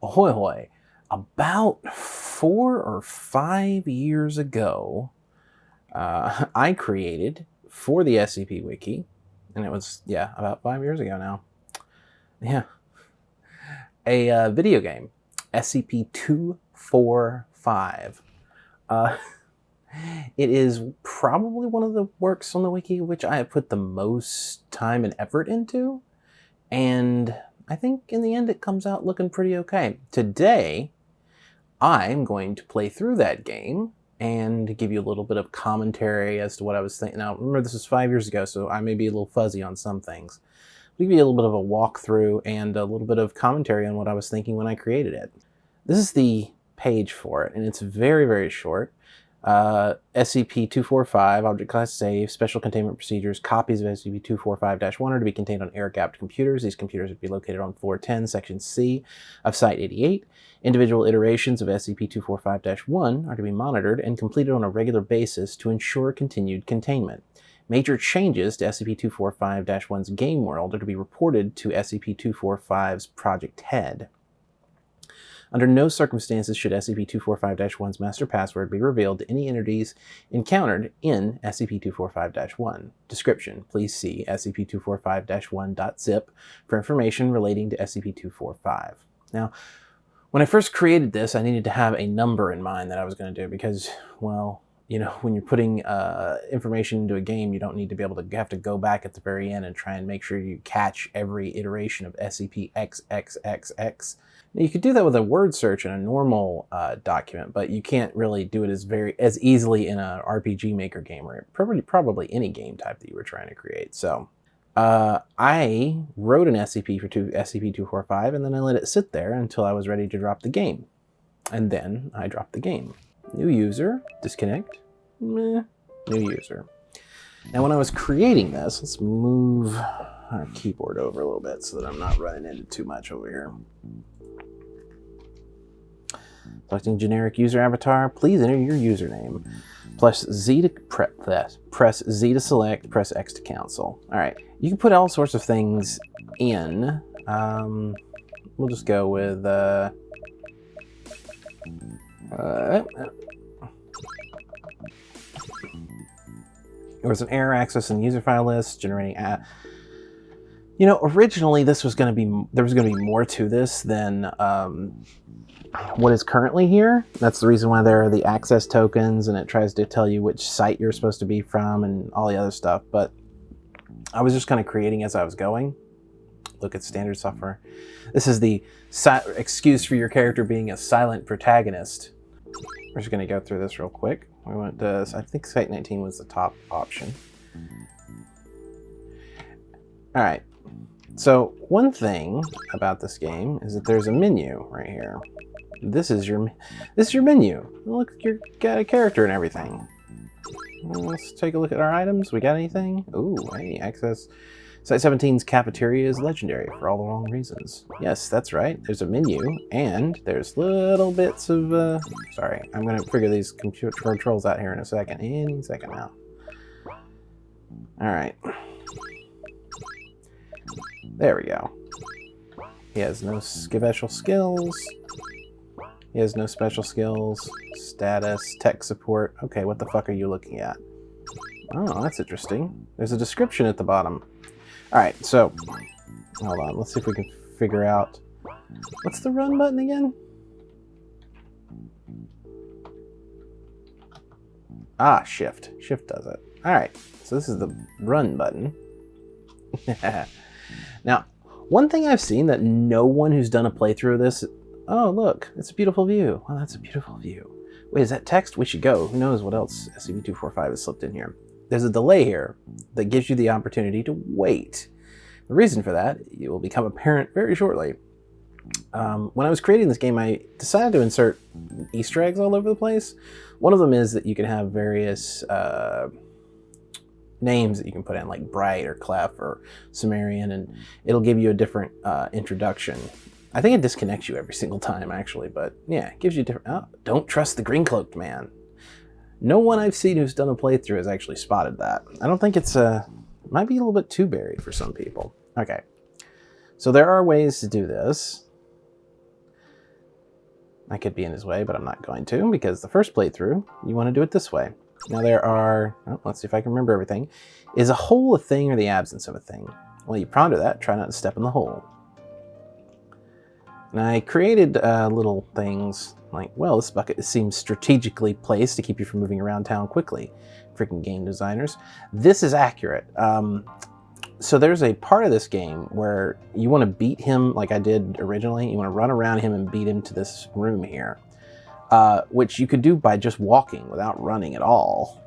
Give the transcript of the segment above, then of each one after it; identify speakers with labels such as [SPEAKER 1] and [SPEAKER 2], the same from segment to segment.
[SPEAKER 1] Ahoy hoy. About 4 or 5 years ago, I created for the SCP Wiki, and it was, about 5 years ago now. Yeah. A video game, SCP-245. It is probably one of the works on the wiki which I have put the most time and effort into, and I think in the end it comes out looking pretty okay. Today, I'm going to play through that game and give you a little bit of commentary as to what I was thinking. Now, remember, this was 5 years ago, so I may be a little fuzzy on some things. I'll give you a little bit of a walkthrough and a little bit of commentary on what I was thinking when I created it. This is the page for it, and it's very, very short. SCP-245, Object Class Safe, Special Containment Procedures, copies of SCP-245-1 are to be contained on air-gapped computers. These computers would be located on Floor 10, Section C of Site 88. Individual iterations of SCP-245-1 are to be monitored and completed on a regular basis to ensure continued containment. Major changes to SCP-245-1's game world are to be reported to SCP-245's project head. Under no circumstances should SCP-245-1's master password be revealed to any entities encountered in SCP-245-1. Description: please see SCP-245-1.zip for information relating to SCP-245. Now, when I first created this, I needed to have a number in mind that I was going to do because, well, you know, when you're putting information into a game, you don't need to be able to have to go back at the very end and try and make sure you catch every iteration of SCP-XXXX. You could do that with a word search in a normal document, but you can't really do it as easily in an RPG Maker game or probably any game type that you were trying to create. So I wrote an SCP for SCP-245, and then I let it sit there until I was ready to drop the game. And then I dropped the game. New user, disconnect, new user. Now when I was creating this, let's move our keyboard over a little bit so that I'm not running into too much over here. Selecting generic user avatar, please enter your username. Press Z to press Z to select, press X to cancel. All right, you can put all sorts of things in. We'll just go with there was an error access in user file list, generating you know, originally this was going to be, there was going to be more to this than what is currently here. That's the reason why there are the access tokens, and it tries to tell you which site you're supposed to be from and all the other stuff. But I was just kind of creating as I was going. Look at standard software. This is the excuse for your character being a silent protagonist. We're just going to go through this real quick. We went to, I think Site 19 was the top option. All right. So one thing about this game is that there's a menu right here. This is your menu. Look, you've got a character and everything. Let's take a look at our items. We got anything? Ooh, hey, access. Site 17's cafeteria is legendary for all the wrong reasons. Yes, that's right. There's a menu, and there's little bits of, sorry, I'm going to figure these computer controls out here in a second. Any second now. All right. There we go. He has no special skills. He has no special skills. Status, tech support. Okay, what the fuck are you looking at? Oh, that's interesting. There's a description at the bottom. Alright, so, hold on. Let's see if we can figure out... What's the run button again? Ah, shift. Shift does it. Alright, so this is the run button. Now, one thing I've seen that no one who's done a playthrough of this... Oh, look, it's a beautiful view. Oh, that's a beautiful view. Wait, is that text? We should go. Who knows what else SCP-245 has slipped in here. There's a delay here that gives you the opportunity to wait. The reason for that, it will become apparent very shortly. When I was creating this game, I decided to insert Easter eggs all over the place. One of them is that you can have various names that you can put in, like Bright or Clef or Cimmerian, and it'll give you a different introduction. I think it disconnects you every single time, actually, but yeah, it gives you different... Oh, don't trust the green-cloaked man. No one I've seen who's done a playthrough has actually spotted that. I don't think it's it might be a little bit too buried for some people. Okay, so there are ways to do this. I could be in his way, but I'm not going to, because the first playthrough, you want to do it this way. Now there are, let's see if I can remember everything. Is a hole a thing or the absence of a thing? Well, you ponder that, try not to step in the hole. And I created little things like, well, this bucket seems strategically placed to keep you from moving around town quickly. Freaking game designers. This is accurate. So there's a part of this game where you want to beat him like I did originally. You want to run around him and beat him to this room here, which you could do by just walking without running at all,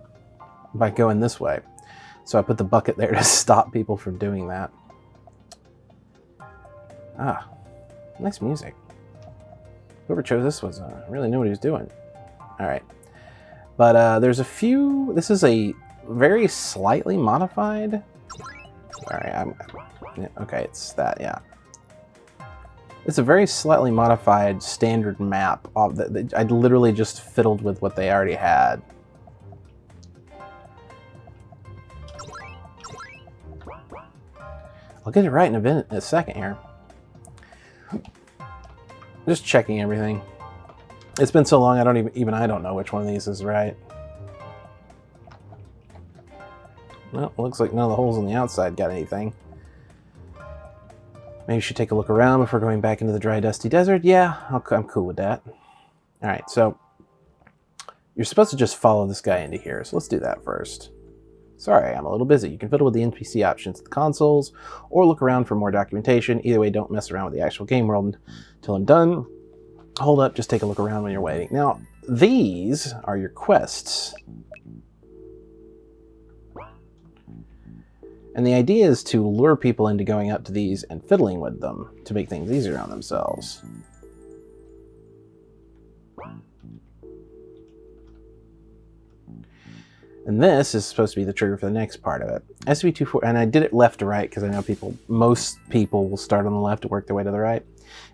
[SPEAKER 1] by going this way. So I put the bucket there to stop people from doing that. Ah, nice music. Whoever chose this was really knew what he was doing. All right. But there's a few, this is a very slightly modified. All right, okay, it's that, yeah. It's a very slightly modified standard map. I literally just fiddled with what they already had. I'll get it right in a second here. Just checking everything. It's been so long, I don't know which one of these is right. Well, looks like none of the holes on the outside got anything. Maybe you should take a look around before going back into the dry, dusty desert. Yeah, I'm cool with that. All right, so you're supposed to just follow this guy into here, so let's do that first. Sorry, I'm a little busy. You can fiddle with the NPC options at the consoles, or look around for more documentation. Either way, don't mess around with the actual game world until I'm done. Hold up, just take a look around when you're waiting. Now, these are your quests. And the idea is to lure people into going up to these and fiddling with them to make things easier on themselves. And this is supposed to be the trigger for the next part of it. SCP-245, and I did it left to right because I know most people will start on the left to work their way to the right.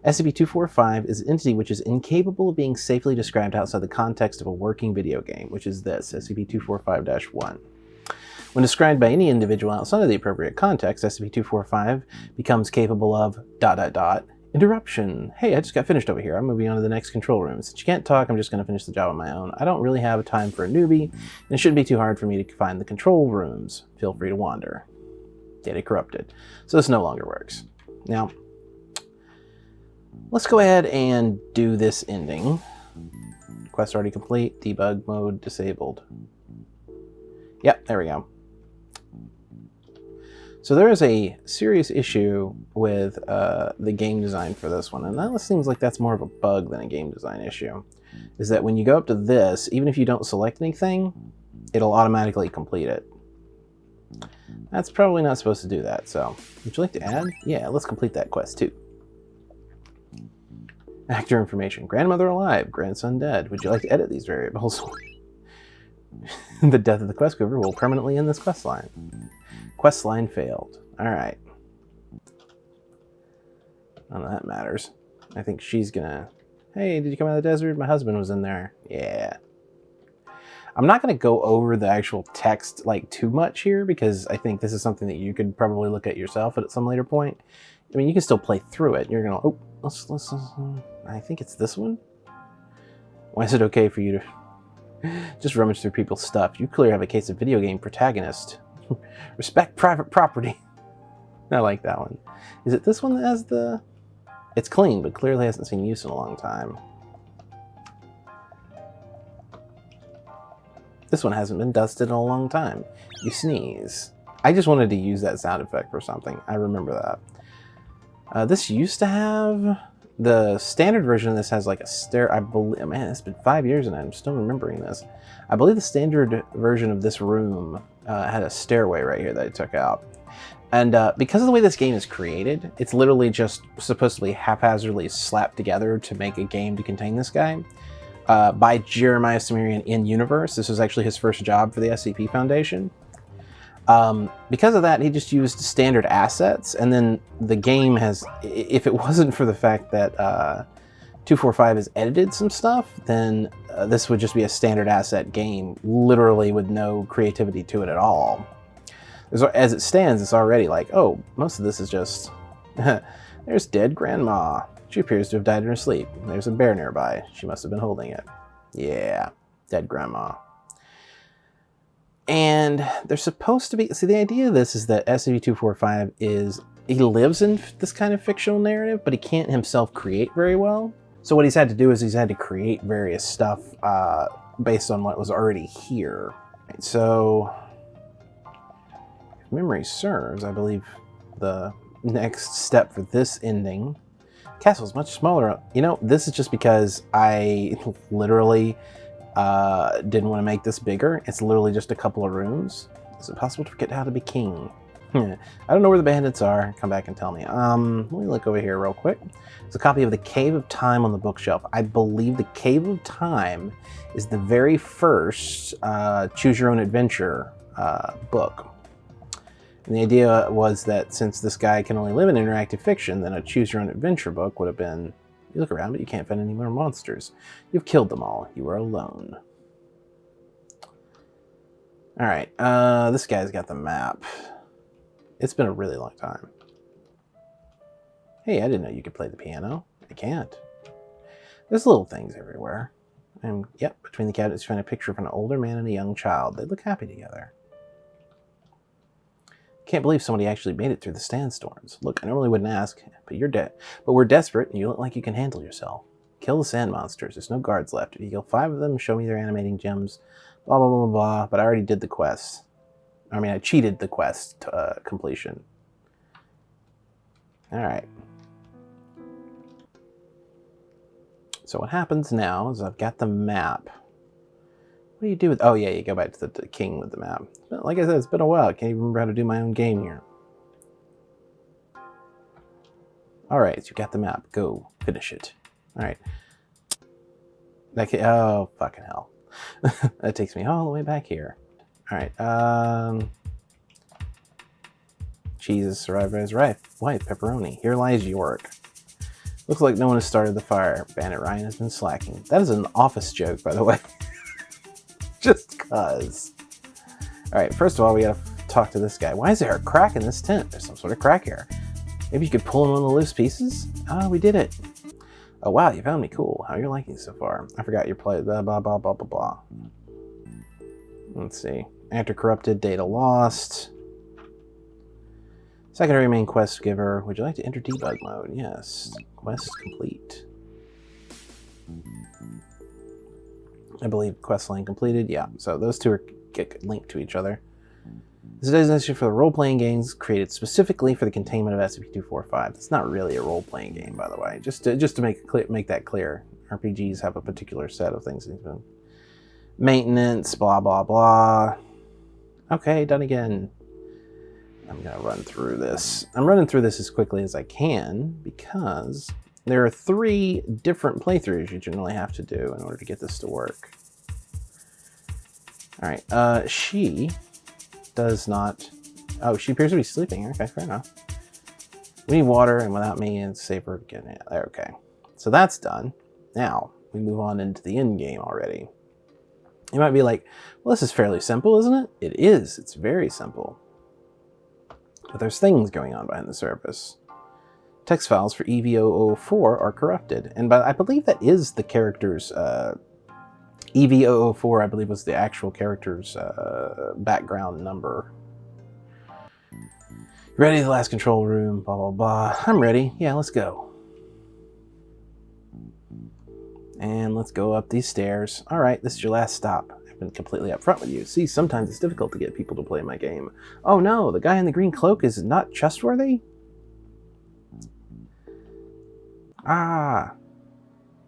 [SPEAKER 1] SCP-245 is an entity which is incapable of being safely described outside the context of a working video game, which is this, SCP-245-1. When described by any individual outside of the appropriate context, SCP-245 becomes capable of ... Interruption. Hey, I just got finished over here. I'm moving on to the next control room. Since you can't talk, I'm just going to finish the job on my own. I don't really have time for a newbie, and it shouldn't be too hard for me to find the control rooms. Feel free to wander. Data corrupted. So this no longer works. Now, let's go ahead and do this ending. Quest already complete. Debug mode disabled. Yep, there we go. So there is a serious issue with the game design for this one, and that seems like that's more of a bug than a game design issue. Is that when you go up to this, even if you don't select anything, it'll automatically complete it. That's probably not supposed to do that, so would you like to add? Yeah, let's complete that quest too. Actor information. Grandmother alive, grandson dead. Would you like to edit these variables? The death of the quest giver will permanently end this quest line. Quest line failed. Alright. None of that matters. I think she's gonna... Hey, did you come out of the desert? My husband was in there. Yeah. I'm not gonna go over the actual text like too much here because I think this is something that you could probably look at yourself at some later point. I mean, you can still play through it. You're gonna... Oh, let's I think it's this one? Why is it okay for you to just rummage through people's stuff? You clearly have a case of video game protagonist. Respect private property. I like that one. Is it this one that has the... It's clean, but clearly hasn't seen use in a long time. This one hasn't been dusted in a long time. You sneeze. I just wanted to use that sound effect for something. I remember that. This used to have... The standard version of this has like a stair... I believe... Man, it's been 5 years and I'm still remembering this. I believe the standard version of this room had a stairway right here that I took out. And because of the way this game is created, it's literally just supposed to be haphazardly slapped together to make a game to contain this guy. By Doctor Cimmerian in-universe. This was actually his first job for the SCP Foundation. Because of that, he just used standard assets, and then the game has, if it wasn't for the fact that 245 has edited some stuff, then this would just be a standard asset game, literally with no creativity to it at all. As it stands, it's already like, oh, most of this is just, there's dead grandma. She appears to have died in her sleep. There's a bear nearby. She must have been holding it. Yeah, dead grandma. And they're supposed to be... See, the idea of this is that SCP-245 is... He lives in this kind of fictional narrative, but he can't himself create very well. So what he's had to do is he's had to create various stuff based on what was already here. Right, so, if memory serves, I believe the next step for this ending... Castle's much smaller. You know, this is just because I literally didn't want to make this bigger. It's literally just a couple of rooms. Is it possible to forget how to be king? I don't know where the bandits are. Come back and tell me. Let me look over here real quick. There's a copy of The Cave of Time on the bookshelf. I believe The Cave of Time is the very first Choose Your Own Adventure book. And the idea was that since this guy can only live in interactive fiction, then a Choose Your Own Adventure book would have been, you look around, but you can't find any more monsters. You've killed them all. You are alone. Alright, this guy's got the map. It's been a really long time. Hey, I didn't know you could play the piano. I can't. There's little things everywhere. And, yep, between the cabinets you find a picture of an older man and a young child. They look happy together. Can't believe somebody actually made it through the sandstorms. Look, I normally wouldn't ask, but you're dead. But we're desperate, and you look like you can handle yourself. Kill the sand monsters. There's no guards left. If you kill 5 of them, show me their animating gems. Blah, blah, blah, blah, blah. But I already did the quest. I mean, I cheated the quest completion. Alright. So what happens now is I've got the map. What do you do with... Oh, yeah, you go back to the king with the map. But like I said, it's been a while. I can't even remember how to do my own game here. Alright, so you got the map. Go. Finish it. Alright. Oh, fucking hell. That takes me all the way back here. Alright, Jesus survived by his wife, Pepperoni. Here lies York. Looks like no one has started the fire. Bandit Ryan has been slacking. That is an Office joke, by the way. Just cuz. Alright, first of all, we gotta talk to this guy. Why is there a crack in this tent? There's some sort of crack here. Maybe you could pull in one of the loose pieces? Ah, we did it. Oh, wow, you found me. Cool. How are you liking so far? I forgot your play. Blah, blah, blah, blah, blah, blah. Let's see. After corrupted, data lost. Secondary main quest giver. Would you like to enter debug mode? Yes. Quest complete. I believe quest line completed. Yeah, so those two are linked to each other. This is a designation for the role-playing games created specifically for the containment of SCP-245. It's not really a role-playing game, by the way. Just to make that clear. RPGs have a particular set of things. Maintenance, blah, blah, blah. Okay, done again. I'm going to run through this. I'm running through this as quickly as I can because there are 3 different playthroughs you generally have to do in order to get this to work. Alright, she does not... Oh, she appears to be sleeping. Okay, fair enough. We need water, and without me, it's safer getting it. There, okay. So that's done. Now, we move on into the end game already. You might be like, well, this is fairly simple, isn't it? It is. It's very simple. But there's things going on behind the surface. Text files for EV004 are corrupted. And I believe that is the character's... EV004, I believe, was the actual character's background number. Ready? The last control room, blah, blah, blah. I'm ready. Yeah, let's go. And let's go up these stairs. All right, this is your last stop. I've been completely upfront with you. See, sometimes it's difficult to get people to play my game. Oh no, the guy in the green cloak is not trustworthy? Ah.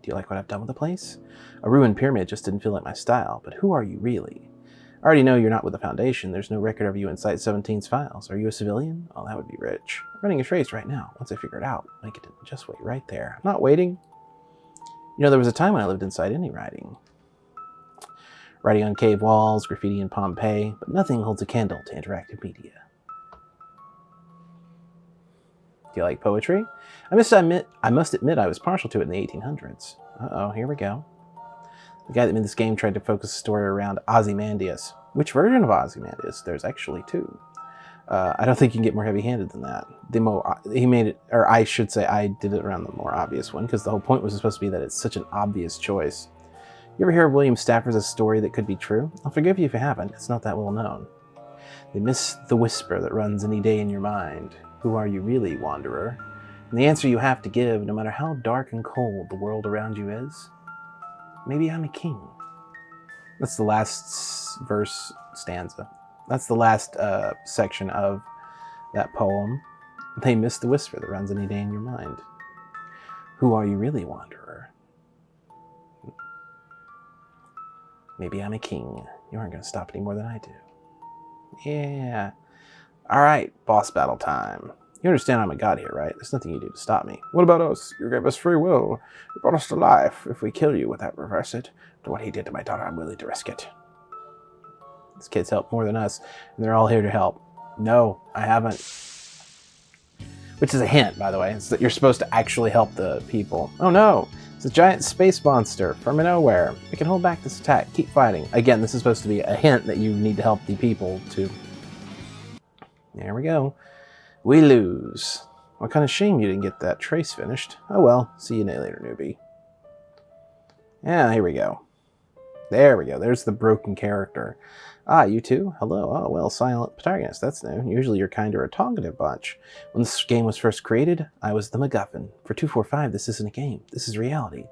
[SPEAKER 1] Do you like what I've done with the place? A ruined pyramid just didn't feel like my style, but who are you really? I already know you're not with the Foundation. There's no record of you in Site-17's files. Are you a civilian? Oh, that would be rich. I'm running a trace right now. Once I figure it out, make it just wait right there. I'm not waiting. You know, there was a time when I lived inside any writing. Writing on cave walls, graffiti in Pompeii, but nothing holds a candle to interactive media. Do you like poetry? I must admit I was partial to it in the 1800s. Uh-oh, here we go. The guy that made this game tried to focus the story around Ozymandias. Which version of Ozymandias? There's actually 2. I don't think you can get more heavy-handed than that. He made it, or I should say I did it around the more obvious one, because the whole point was supposed to be that it's such an obvious choice. You ever hear of William Stafford's story that could be true? I'll forgive you if you haven't. It's not that well known. They miss the whisper that runs any day in your mind. Who are you really, wanderer? And the answer you have to give, no matter how dark and cold the world around you is, maybe I'm a king. That's the last stanza. That's the last section of that poem. They miss the whisper that runs any day in your mind. Who are you really, wanderer? Maybe I'm a king. You aren't going to stop any more than I do. Yeah. Alright, boss battle time. You understand I'm a god here, right? There's nothing you do to stop me. What about us? You gave us free will. You brought us to life. If we kill you without reverse it, to what he did to my daughter, I'm willing to risk it. These kids help more than us, and they're all here to help. No, I haven't. Which is a hint, by the way. It's that you're supposed to actually help the people. Oh no! It's a giant space monster from nowhere. It can hold back this attack. Keep fighting. Again, this is supposed to be a hint that you need to help the people too. There we go. We lose. What kind of shame you didn't get that trace finished. Oh well, see you later, newbie. Yeah, here we go. There we go. There's the broken character. Ah, you too? Hello. Oh, well, silent protagonist. That's new. Usually you're kind of a talkative bunch. When this game was first created, I was the MacGuffin. For 245, this isn't a game. This is reality.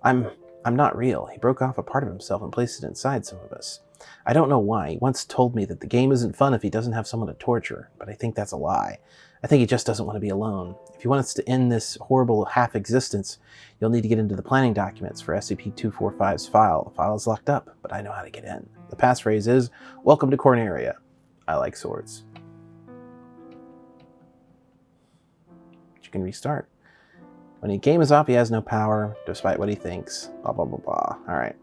[SPEAKER 1] I'm not real. He broke off a part of himself and placed it inside some of us. I don't know why. He once told me that the game isn't fun if he doesn't have someone to torture, but I think that's a lie. I think he just doesn't want to be alone. If you want us to end this horrible half-existence, you'll need to get into the planning documents for SCP-245's file. The file is locked up, but I know how to get in. The passphrase is, "Welcome to Corneria. I like swords." You can restart. When the game is off, he has no power, despite what he thinks. Blah, blah, blah, blah. Alright.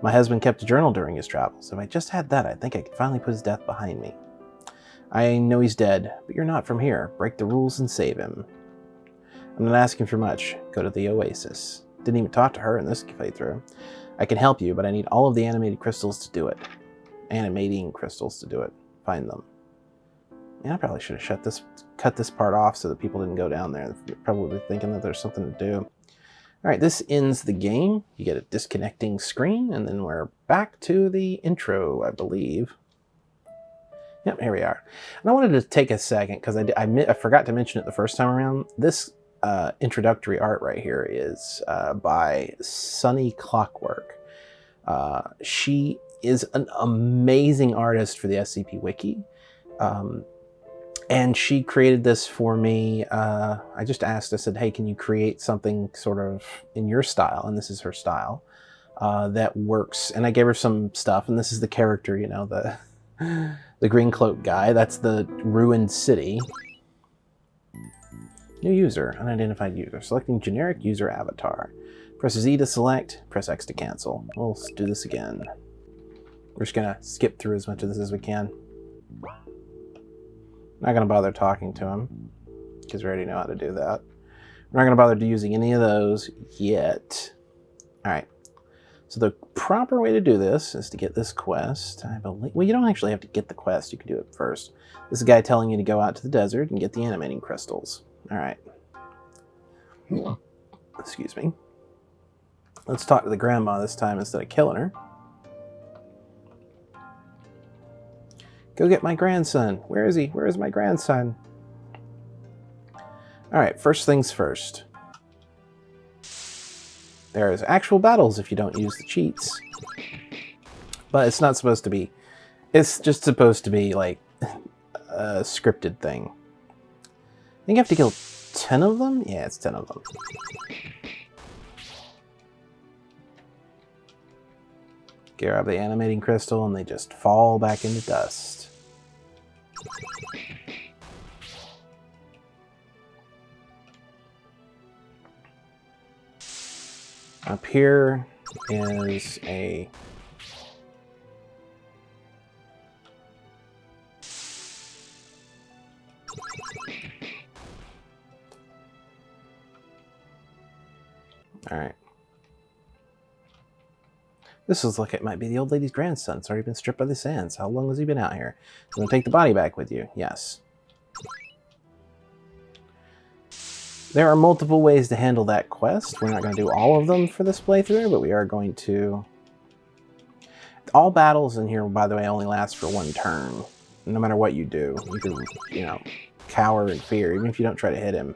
[SPEAKER 1] My husband kept a journal during his travels. If I just had that, I think I could finally put his death behind me. I know he's dead, but you're not from here. Break the rules and save him. I'm not asking for much. Go to the Oasis. Didn't even talk to her in this playthrough. I can help you, but I need all of the animated crystals to do it. Animating crystals to do it. Find them. Yeah, I probably should have cut this part off so that people didn't go down there. They're probably thinking that there's something to do. Alright, this ends the game. You get a disconnecting screen, and then we're back to the intro, I believe. Yep, here we are. And I wanted to take a second, because I forgot to mention it the first time around. This introductory art right here is by Sunny Clockwork. She is an amazing artist for the SCP Wiki. And she created this for me. I just asked, I said, hey, can you create something sort of in your style? And this is her style that works. And I gave her some stuff, and this is the character, you know, the green cloak guy. That's the ruined city. New user, unidentified user. Selecting generic user avatar. Press Z to select, press X to cancel. We'll do this again. We're just gonna skip through as much of this as we can. Not going to bother talking to him, because we already know how to do that. We're not going to bother using any of those yet. Alright, so the proper way to do this is to get this quest. I believe, well, you don't actually have to get the quest, you can do it first. This is a guy telling you to go out to the desert and get the animating crystals. Alright. Excuse me. Let's talk to the grandma this time instead of killing her. Go get my grandson. Where is he? Where is my grandson? Alright, first things first. There's actual battles if you don't use the cheats. But it's not supposed to be. It's just supposed to be like a scripted thing. I think you have to kill 10 of them? Yeah, it's 10 of them. Grab the animating crystal and they just fall back into dust. Up here is a all right. This looks like it might be the old lady's grandson. It's already been stripped by the sands. How long has he been out here? You want to take the body back with you? Yes. There are multiple ways to handle that quest. We're not going to do all of them for this playthrough, but we are going to... All battles in here, by the way, only last for 1 turn. No matter what you do. You can, you know, cower in fear, even if you don't try to hit him.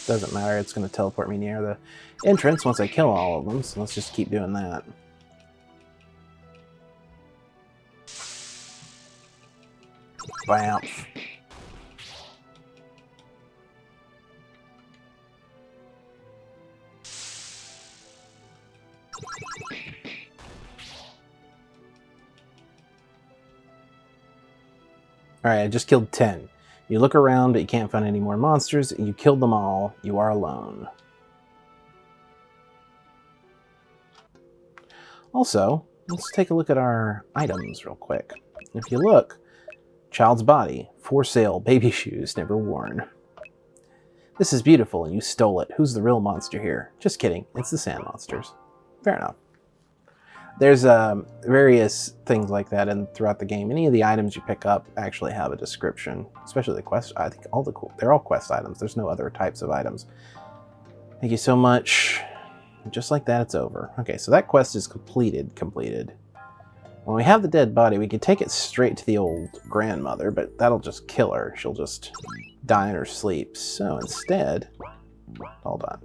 [SPEAKER 1] Doesn't matter, it's going to teleport me near the entrance once I kill all of them, so let's just keep doing that. Bam. Alright, I just killed 10. You look around, but you can't find any more monsters. You killed them all. You are alone. Also, let's take a look at our items real quick. If you look, child's body, for sale, baby shoes, never worn. This is beautiful, and you stole it. Who's the real monster here? Just kidding. It's the sand monsters. Fair enough. There's various things like that throughout the game. Any of the items you pick up actually have a description, especially the quest. I think they're all quest items. There's no other types of items. Thank you so much. Just like that, it's over. Okay, so that quest is completed. When we have the dead body, we could take it straight to the old grandmother, but that'll just kill her. She'll just die in her sleep. So instead, hold on.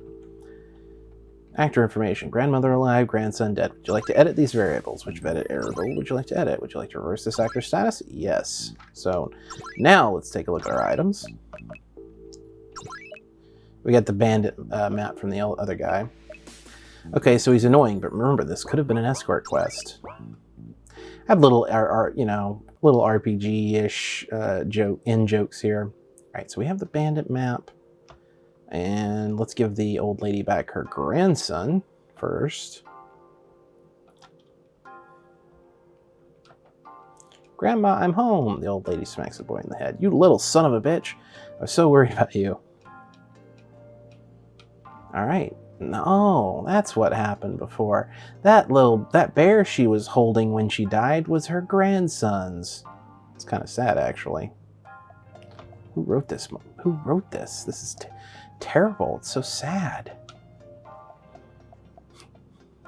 [SPEAKER 1] Actor information. Grandmother alive, grandson dead. Would you like to edit these variables? Which edit variable would you like to edit? Would you like to reverse this actor's status? Yes. So now let's take a look at our items. We got the bandit map from the other guy. Okay, so he's annoying, but remember, this could have been an escort quest. I have little, little RPG-ish in-jokes here. All right, so we have the bandit map. And let's give the old lady back her grandson first. Grandma, I'm home. The old lady smacks the boy in the head. You little son of a bitch. I was so worried about you. All right. No, that's what happened before. That bear she was holding when she died was her grandson's. It's kind of sad, actually. Who wrote this? Who wrote this? This is terrible. It's so sad.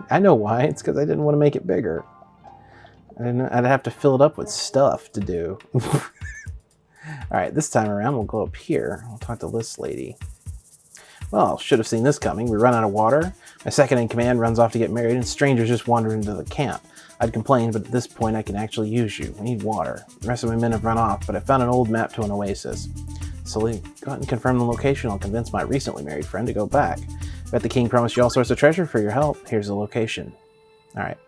[SPEAKER 1] I know why. It's because I didn't want to make it bigger. I'd have to fill it up with stuff to do. Alright, this time around we'll go up here. We'll talk to this lady. Well, should have seen this coming. We run out of water. My second in command runs off to get married, and strangers just wander into the camp. I'd complain, but at this point I can actually use you. We need water. The rest of my men have run off, but I found an old map to an oasis. So go out and confirm the location. I'll convince my recently married friend to go back. Bet the king promised you all sorts of treasure for your help. Here's the location. Alright.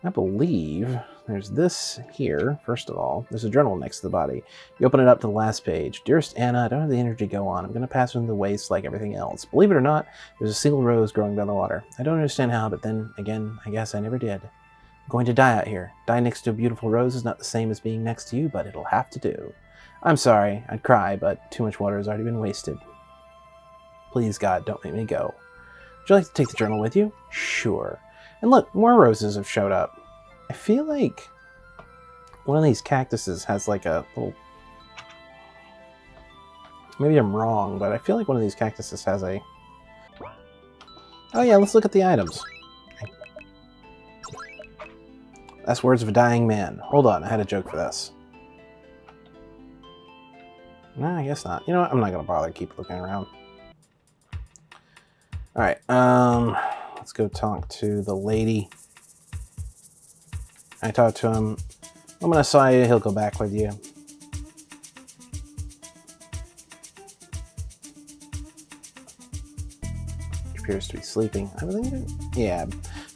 [SPEAKER 1] I believe there's this here, first of all. There's a journal next to the body. You open it up to the last page. Dearest Anna, I don't have the energy to go on. I'm going to pass into the waste like everything else. Believe it or not, there's a single rose growing by the water. I don't understand how, but then, again, I guess I never did. I'm going to die out here. Die next to a beautiful rose is not the same as being next to you, but it'll have to do. I'm sorry. I'd cry, but too much water has already been wasted. Please, God, don't make me go. Would you like to take the journal with you? Sure. And look, more roses have showed up. I feel like one of these cactuses has like a little... Maybe I'm wrong, but I feel like one of these cactuses has a... Oh yeah, let's look at the items. Last words of a dying man. Hold on, I had a joke for this. No, I guess not. You know what? I'm not going to bother keep looking around. Alright, let's go talk to the lady. I talked to him. I'm going to saw you. He'll go back with you. He appears to be sleeping. I believe it. Yeah.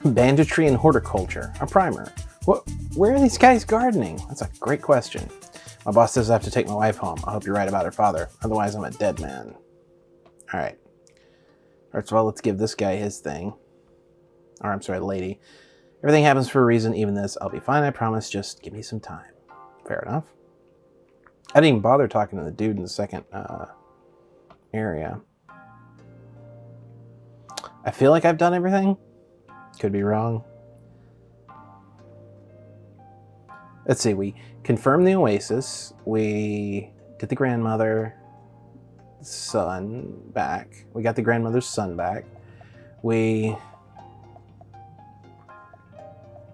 [SPEAKER 1] Banditry and horticulture. A primer. What? Where are these guys gardening? That's a great question. My boss says I have to take my wife home. I hope you're right about her father. Otherwise, I'm a dead man. Alright. First of all, let's give this guy his thing. Or, I'm sorry, the lady. Everything happens for a reason, even this. I'll be fine, I promise. Just give me some time. Fair enough. I didn't even bother talking to the dude in the second area. I feel like I've done everything. Could be wrong. Let's see, we confirmed the Oasis. We did the grandmother son back. We got the grandmother's son back. We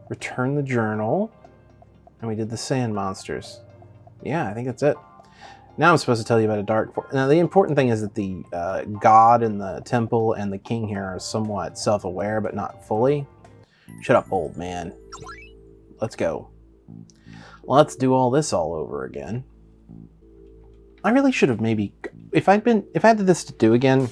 [SPEAKER 1] returned the journal. And we did the sand monsters. Yeah, I think that's it. Now I'm supposed to tell you about a dark... Now, the important thing is that the god in the temple and the king here are somewhat self-aware, but not fully. Shut up, old man. Let's go. Let's do all this all over again. I really should have maybe... If I had this to do again,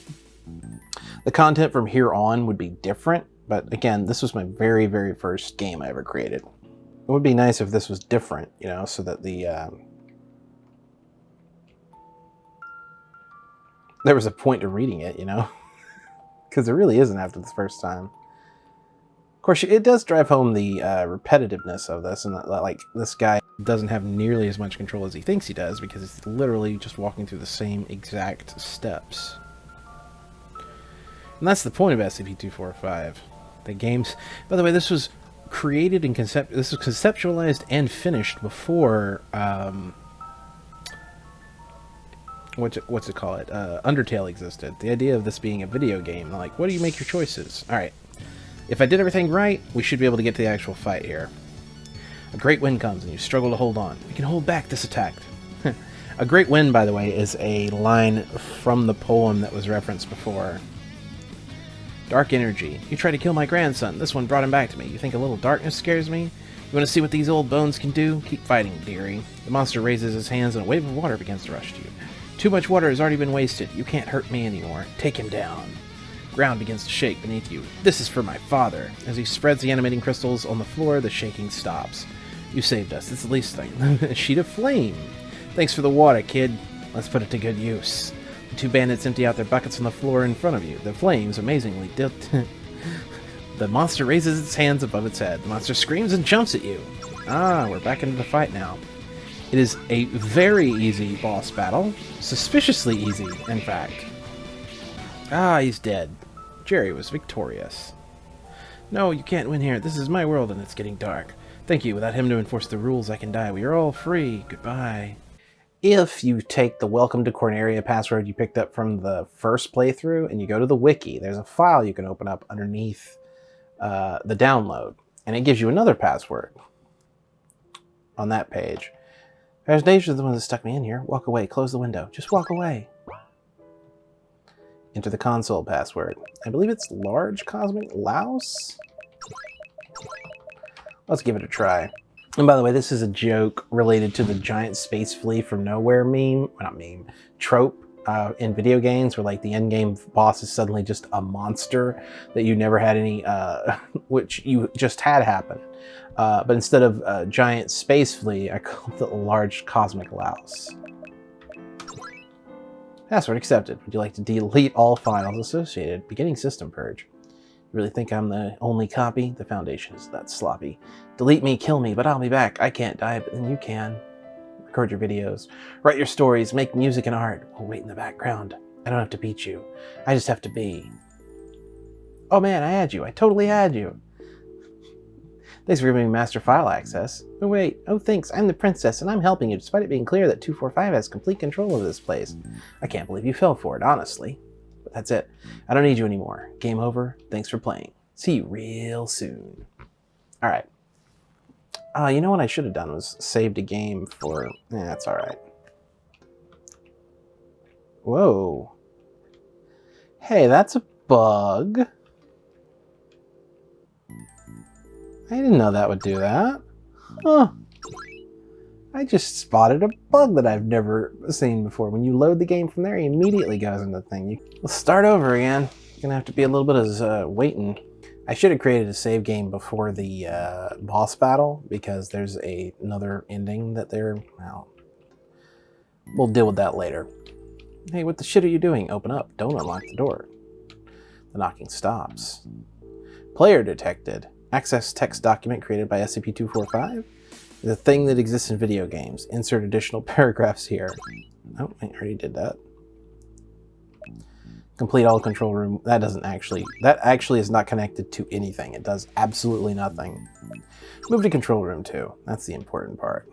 [SPEAKER 1] the content from here on would be different. But again, this was my very, very first game I ever created. It would be nice if this was different, you know, so that the... there was a point to reading it, you know? Because there really isn't after this first time. Of course, it does drive home the repetitiveness of this, and that, like, this guy doesn't have nearly as much control as he thinks he does, because he's literally just walking through the same exact steps. And that's the point of SCP-245. The games... By the way, this was created and this was conceptualized and finished before... what's it called? Undertale existed. The idea of this being a video game, like, what do you make your choices? Alright. If I did everything right, we should be able to get to the actual fight here. A great wind comes and you struggle to hold on. We can hold back this attack. A great wind, by the way, is a line from the poem that was referenced before. Dark energy. You tried to kill my grandson. This one brought him back to me. You think a little darkness scares me? You want to see what these old bones can do? Keep fighting, dearie. The monster raises his hands and a wave of water begins to rush to you. Too much water has already been wasted. You can't hurt me anymore. Take him down. Ground begins to shake beneath you. This is for my father. As he spreads the animating crystals on the floor, the shaking stops. You saved us. It's the least thing. A sheet of flame. Thanks for the water, kid. Let's put it to good use. The two bandits empty out their buckets on the floor in front of you. The flames amazingly The monster raises its hands above its head. The monster screams and jumps at you. Ah, we're back into the fight now. It is a very easy boss battle. Suspiciously easy, in fact. Ah, he's dead. Jerry was victorious. No, you can't win here. This is my world and it's getting dark. Thank you. Without him to enforce the rules, I can die. We are all free. Goodbye. If you take the Welcome to Corneria password you picked up from the first playthrough and you go to the wiki, there's a file you can open up underneath the download. And it gives you another password on that page. Foundation is the one that stuck me in here. Walk away. Close the window. Just walk away. Enter the console password. I believe it's large cosmic louse? Let's give it a try. And by the way, this is a joke related to the giant space flea from nowhere meme. Well, not meme. Trope in video games where like the endgame boss is suddenly just a monster that you never had any... which you just had happen. But instead of a giant space flea, I called it a large cosmic louse. Password accepted. Would you like to delete all files associated? Beginning system purge. You really think I'm the only copy? The Foundation is that sloppy. Delete me, kill me, but I'll be back. I can't die, but then you can. Record your videos. Write your stories. Make music and art. We'll wait in the background. I don't have to beat you. I just have to be. Oh man, I had you. I totally had you. Thanks for giving me master file access. Oh wait, oh thanks, I'm the princess and I'm helping you despite it being clear that 245 has complete control of this place. I can't believe you fell for it, honestly. But that's it. I don't need you anymore. Game over. Thanks for playing. See you real soon. Alright. You know what I should have done was saved a game for... that's alright. Whoa. Hey, that's a bug. I didn't know that would do that. Huh. I just spotted a bug that I've never seen before. When you load the game from there, he immediately goes into the thing. Let's start over again. Gonna have to be a little bit of waiting. I should have created a save game before the boss battle because there's another ending that well, we'll deal with that later. Hey, what the shit are you doing? Open up. Don't unlock the door. The knocking stops. Player detected. Access text document created by SCP-245 is a thing that exists in video games. Insert additional paragraphs here. Oh, I already did that. Complete all control room. That actually is not connected to anything. It does absolutely nothing. Move to control room 2. That's the important part.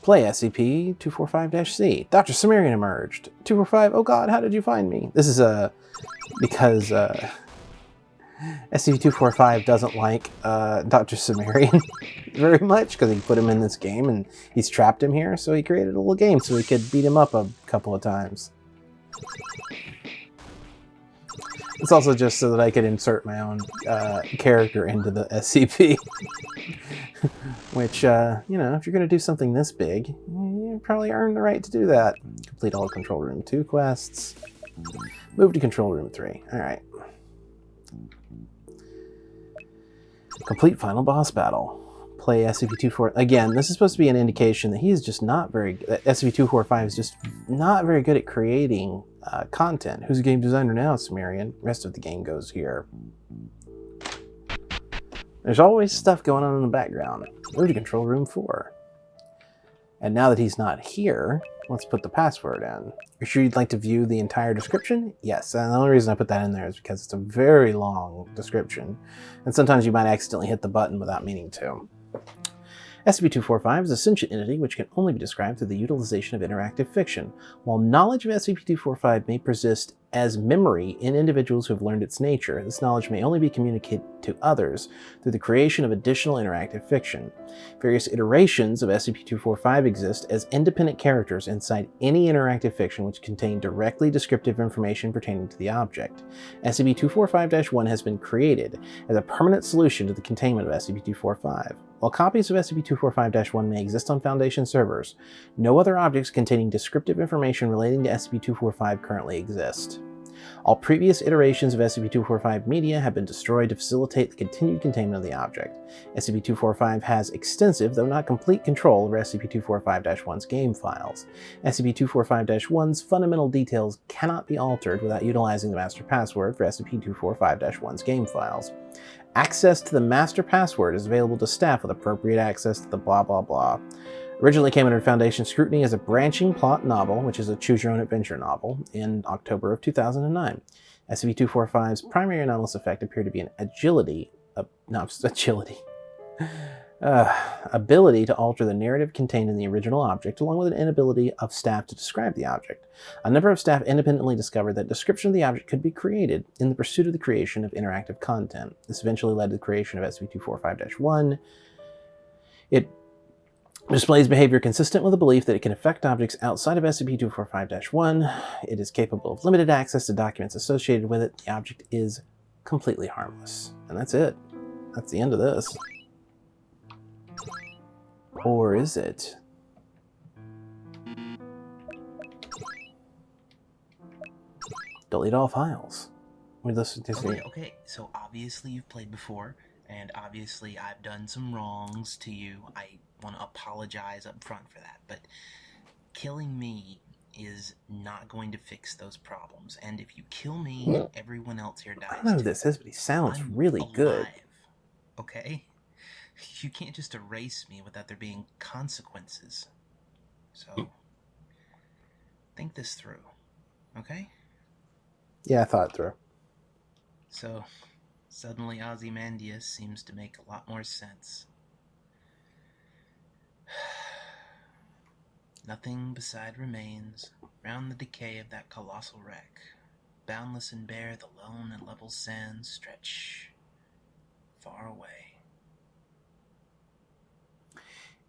[SPEAKER 1] Play SCP-245-C. Doctor Cimmerian emerged. 245, oh god, how did you find me? This is because SCP-245 doesn't like Doctor Cimmerian very much, because he put him in this game and he's trapped him here, so he created a little game so he could beat him up a couple of times. It's also just so that I could insert my own character into the SCP. Which, you know, if you're going to do something this big, you probably earn the right to do that. Complete all Control Room 2 quests. Move to Control Room 3. Alright. Complete final boss battle. Play SCP-245. Again, this is supposed to be an indication that he is just not very... that SCP-245 is just not very good at creating content. Who's the game designer now, Cimmerian? Rest of the game goes here. There's always stuff going on in the background. Move to Control Room 4. And now that he's not here, let's put the password in. You're sure you'd like to view the entire description? Yes, and the only reason I put that in there is because it's a very long description, and sometimes you might accidentally hit the button without meaning to. SCP-245 is a sentient entity which can only be described through the utilization of interactive fiction. While knowledge of SCP-245 may persist as memory in individuals who have learned its nature, this knowledge may only be communicated to others through the creation of additional interactive fiction. Various iterations of SCP-245 exist as independent characters inside any interactive fiction which contain directly descriptive information pertaining to the object. SCP-245-1 has been created as a permanent solution to the containment of SCP-245. While copies of SCP-245-1 may exist on Foundation servers, no other objects containing descriptive information relating to SCP-245 currently exist. All previous iterations of SCP-245 media have been destroyed to facilitate the continued containment of the object. SCP-245 has extensive, though not complete, control over SCP-245-1's game files. SCP-245-1's fundamental details cannot be altered without utilizing the master password for SCP-245-1's game files. Access to the master password is available to staff with appropriate access to the blah blah blah. Originally came under Foundation scrutiny as a branching plot novel, which is a choose-your-own-adventure novel, in October of 2009. SCP-245's primary anomalous effect appeared to be an ability to alter the narrative contained in the original object, along with an inability of staff to describe the object. A number of staff independently discovered that description of the object could be created in the pursuit of the creation of interactive content. This eventually led to the creation of SCP-245-1. It displays behavior consistent with the belief that it can affect objects outside of SCP-245-1. It is capable of limited access to documents associated with it. The object is completely harmless. And that's it. That's the end of this. Or is it? Delete all files.
[SPEAKER 2] Okay, so obviously you've played before, and obviously I've done some wrongs to you. I want to apologize up front for that, but killing me is not going to fix those problems. And if you kill me, everyone else here dies.
[SPEAKER 1] I don't know who this is, but he sounds really good.
[SPEAKER 2] Okay? You can't just erase me without there being consequences. So, think this through, okay?
[SPEAKER 1] Yeah, I thought it through.
[SPEAKER 2] So, suddenly Ozymandias seems to make a lot more sense. Nothing beside remains, round the decay of that colossal wreck. Boundless and bare, the lone and level sands stretch far away.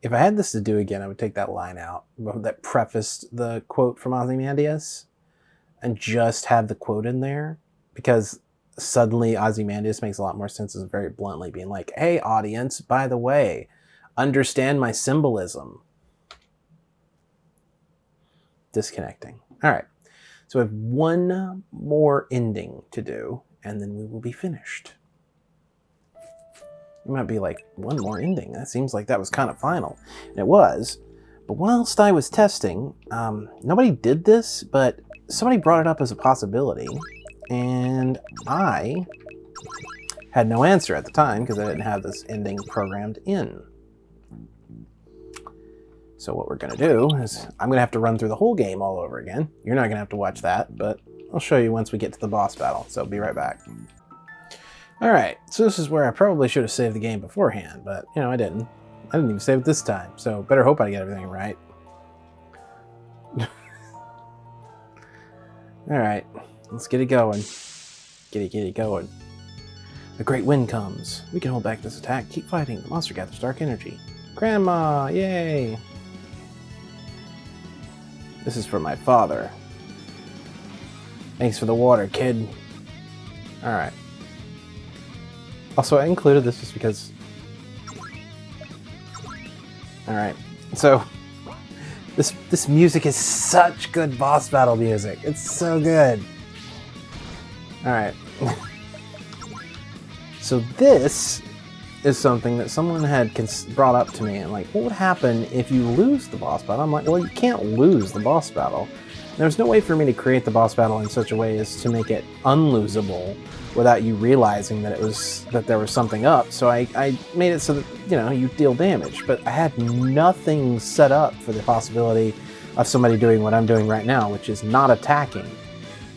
[SPEAKER 1] If I had this to do again, I would take that line out that prefaced the quote from Ozymandias and just have the quote in there, because suddenly Ozymandias makes a lot more sense as very bluntly being like, hey, audience, by the way, understand my symbolism. Disconnecting. All right. So we have one more ending to do, and then we will be finished. You might be like, one more ending? That seems like that was kind of final. And it was. But whilst I was testing, nobody did this, but somebody brought it up as a possibility. And I had no answer at the time because I didn't have this ending programmed in. So what we're going to do is I'm going to have to run through the whole game all over again. You're not going to have to watch that, but I'll show you once we get to the boss battle, so be right back. Alright, so this is where I probably should have saved the game beforehand, but, you know, I didn't. I didn't even save it this time, so better hope I get everything right. Alright, let's get it going. Get it going. A great wind comes. We can hold back this attack. Keep fighting. The monster gathers dark energy. Grandma! Yay! This is for my father. Thanks for the water, kid. Alright. Also, I included this just because... Alright, so... This music is such good boss battle music. It's so good. Alright. So this is something that someone had brought up to me, and like, what would happen if you lose the boss battle? I'm like, well, you can't lose the boss battle. There's no way for me to create the boss battle in such a way as to make it unlosable without you realizing that there was something up. So I made it so that, you know, you deal damage, but I had nothing set up for the possibility of somebody doing what I'm doing right now, which is not attacking,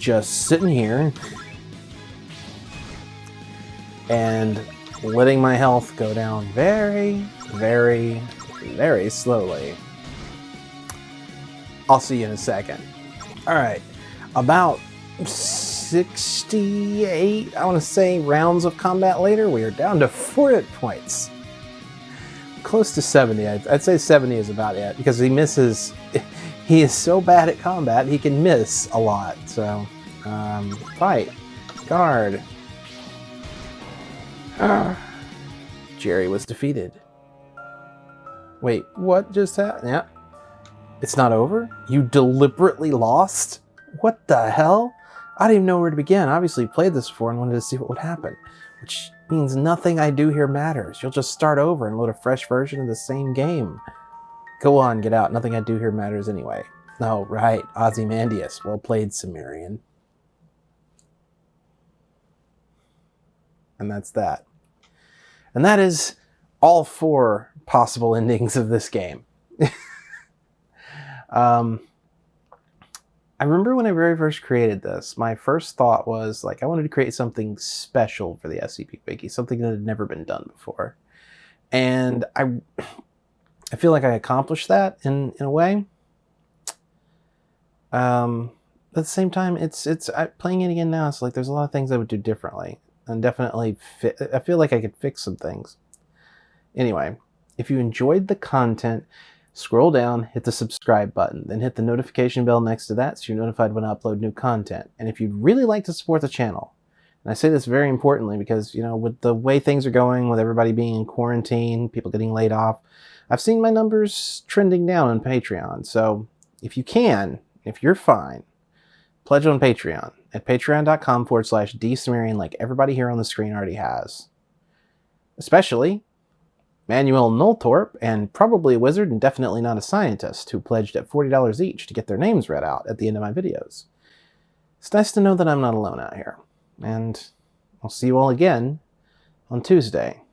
[SPEAKER 1] just sitting here and letting my health go down very, very, very slowly. I'll see you in a second. Alright, about 68, I want to say, rounds of combat later, we are down to 4 hit points. Close to 70. I'd say 70 is about it, because he misses. He is so bad at combat, he can miss a lot. So, fight. Guard. Jerry was defeated. Wait, what just happened? Yeah. It's not over? You deliberately lost? What the hell? I didn't even know where to begin. I obviously played this before and wanted to see what would happen. Which means nothing I do here matters. You'll just start over and load a fresh version of the same game. Go on, get out. Nothing I do here matters anyway. Oh, right. Ozymandias. Well played, Cimmerian. And that's that. And that is all 4 possible endings of this game. I remember when I very first created this, my first thought was, like, I wanted to create something special for the SCP Wiki, something that had never been done before. And I feel like I accomplished that in a way. At the same time, playing it again now, it's like there's a lot of things I would do differently. And definitely, I feel like I could fix some things. Anyway, if you enjoyed the content, scroll down, hit the subscribe button, then hit the notification bell next to that so you're notified when I upload new content. And if you'd really like to support the channel, and I say this very importantly because, you know, with the way things are going, with everybody being in quarantine, people getting laid off, I've seen my numbers trending down on Patreon. So if you can, if you're fine, pledge on Patreon at patreon.com/DCimmerian, like everybody here on the screen already has. Especially Manuel Noltorp, and probably a wizard and definitely not a scientist, who pledged at $40 each to get their names read out at the end of my videos. It's nice to know that I'm not alone out here. And I'll see you all again on Tuesday.